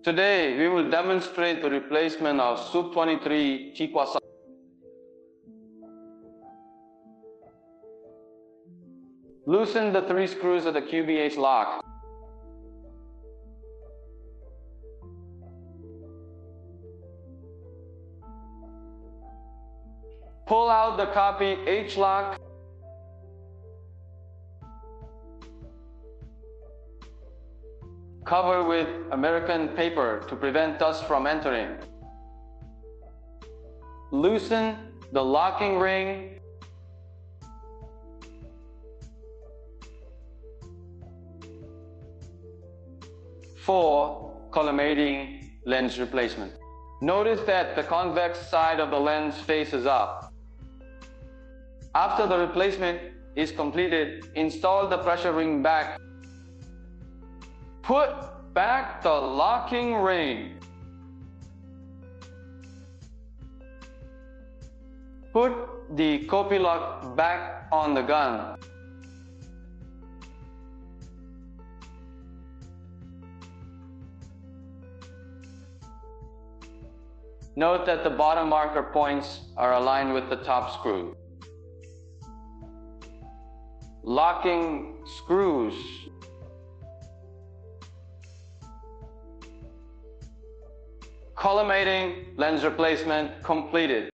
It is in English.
Today, we will demonstrate the replacement of SUP23T. Loosen the 3 screws of the QBH lock. Pull out the copy H-lock. Cover with American paper to prevent dust from entering. Loosen the locking ring. For collimating lens replacement. Notice that the convex side of the lens faces up. After the replacement is completed, install the pressure ring back. Put back the locking ring. Put the copy lock back on the gun. Note that the bottom marker points are aligned with the top screw. Locking screws. Collimating lens replacement completed.